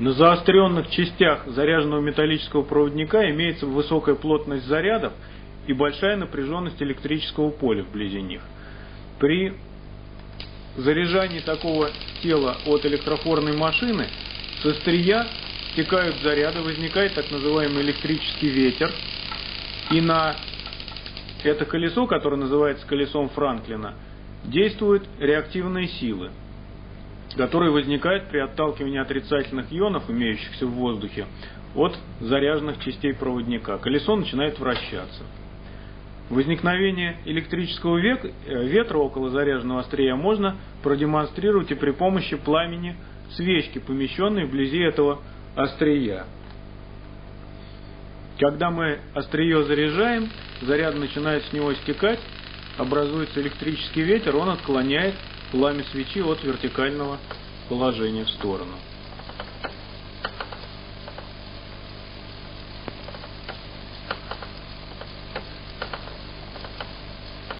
На заостренных частях заряженного металлического проводника имеется высокая плотность зарядов и большая напряженность электрического поля вблизи них. При заряжании такого тела от электрофорной машины с острия стекают заряды, возникает так называемый электрический ветер, и на это колесо, которое называется колесом Франклина, действуют реактивные силы, которые возникают при отталкивании отрицательных ионов, имеющихся в воздухе, от заряженных частей проводника. Колесо начинает вращаться. Возникновение электрического ветра около заряженного острия можно продемонстрировать и при помощи пламени свечки, помещенной вблизи этого острия. Когда мы острие заряжаем, заряд начинает с него стекать, образуется электрический ветер, он отклоняет пламя свечи от вертикального положения в сторону.